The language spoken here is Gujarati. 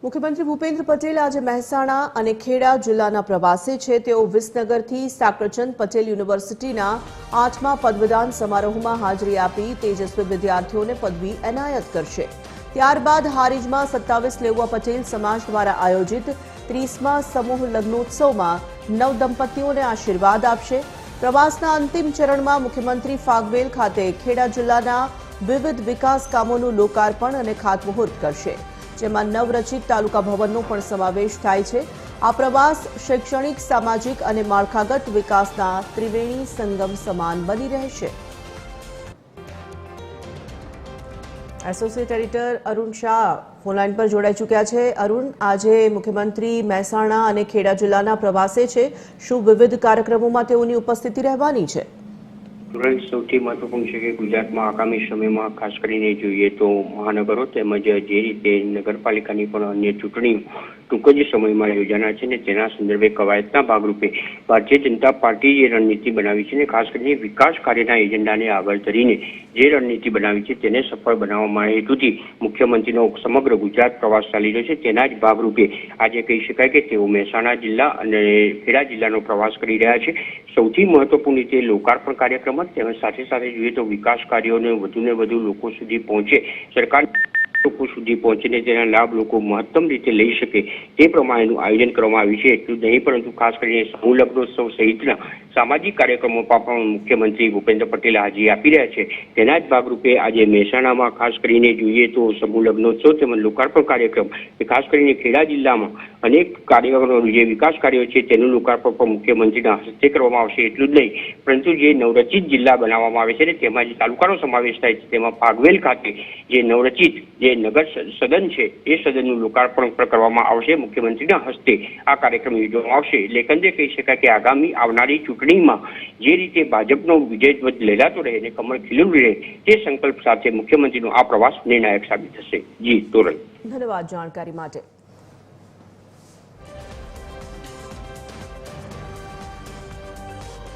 મુખ્યમંત્રી ભૂપેન્દ્ર પટેલ આજે મહેસાણા અને ખેડા જિલ્લાના પ્રવાસે છે। તેઓ વિસનગરથી સાકરચંદ પટેલ યુનિવર્સિટીના 8મા પદવીદાન સમારોહમાં હાજરી આપી તેજસ્વી વિદ્યાર્થીઓને પદવી એનાયત કરશે। ત્યારબાદ હારીજમાં 27 લેઉવા પટેલ સમાજ દ્વારા આયોજિત 30મા સમૂહ લગ્નોત્સવમાં નવદંપતીઓને આશીર્વાદ આપશે। પ્રવાસના અંતિમ ચરણમાં મુખ્યમંત્રી ફાગવેલ ખાતે ખેડા જિલ્લાના વિવિધ વિકાસ કામોનું લોકાર્પણ અને ખાતમુહૂર્ત કરશે, જેમાં નવરચિત તાલુકા ભવનનો પણ સમાવેશ થાય છે। આ પ્રવાસ શૈક્ષણિક, સામાજિક અને માળખાગત વિકાસના ત્રિવેણી સંગમ સમાન બની રહેશે। Associate editor Arun Shah phone line પર જોડાઈ ચૂક્યા છે। અરુણ, આજે મુખ્યમંત્રી મહેસાણા અને ખેડા જિલ્લાના પ્રવાસે છે, શું વિવિધ કાર્યક્રમોમાં તેઓની ઉપસ્થિતિ રહેવાની છે? तुरंत સૌથી મહત્વપૂર્ણ છે કે ગુજરાતમાં આગામી સમયમાં ખાસ કરીને જોઈએ તો મહાનગરો તેમજ જે રીતે નગરપાલિકાની પણ અન્ય ચૂંટણીઓ ટૂંક જ સમયમાં યોજાનાર છે ને તેના સંદર્ભે કવાયતના ભાગરૂપે ભારતીય જનતા પાર્ટી જે રણનીતિ બનાવી છે ને ખાસ કરીને વિકાસ કાર્યના એજન્ડાને આગળ ધરીને જે રણનીતિ બનાવી છે તેને સફળ બનાવવા માટે હેતુથી મુખ્યમંત્રીનો સમગ્ર ગુજરાત પ્રવાસ ચાલી રહ્યો છે। તેના જ ભાગરૂપે આજે કહી શકાય કે તેઓ મહેસાણા જિલ્લા અને ખેડા જિલ્લાનો પ્રવાસ કરી રહ્યા છે। સૌથી મહત્વપૂર્ણ રીતે લોકાર્પણ કાર્યક્રમ તેમજ સાથે સાથે જોઈએ તો વિકાસ કાર્યોને વધુને વધુ લોકો સુધી પહોંચે, સરકાર લોકો સુધી પહોંચીને તેના લાભ લોકો મહત્તમ રીતે લઈ શકે તે પ્રમાણેનું આયોજન કરવામાં આવ્યું છે। એટલું નહીં પરંતુ ખાસ કરીને સમૂહ લગ્નોત્સવ સહિતના સામાજિક કાર્યક્રમોમાં પણ મુખ્યમંત્રી ભૂપેન્દ્ર પટેલ હાજરી આપી રહ્યા છે। તેના જ ભાગરૂપે આજે મહેસાણામાં ખાસ કરીને જોઈએ તો સમૂહ લગ્નોત્સવ તેમજ લોકાર્પણ કાર્યક્રમ ખાસ કરીને ખેડા જિલ્લામાં અનેક કાર્યક્રમો જે વિકાસ કાર્યો છે તેનું લોકાર્પણ પણ મુખ્યમંત્રીના હસ્તે કરવામાં આવશે। એટલું જ નહીં પરંતુ જે નવરચિત જિલ્લા બનાવવામાં આવે છે ને તેમાં જે તાલુકાનો સમાવેશ થાય છે તેમાં ફાગવેલ ખાતે જે નવરચિત જે નગર સદન છે એ સદનનું લોકાર્પણ પણ કરવામાં આવશે। મુખ્યમંત્રીના હસ્તે આ કાર્યક્રમ યોજવામાં આવશે। એટલે એકંદરે કહી શકાય કે આગામી આવનારી ચૂંટણીમાં જે રીતે ભાજપનો વિજય ધ્વજ લહેરાતો રહે અને કમળ ખીલું રહે તે સંકલ્પ સાથે મુખ્યમંત્રીનો આ પ્રવાસ નિર્ણાયક સાબિત થશે। જી તોરલ, ધન્યવાદ જાણકારી માટે।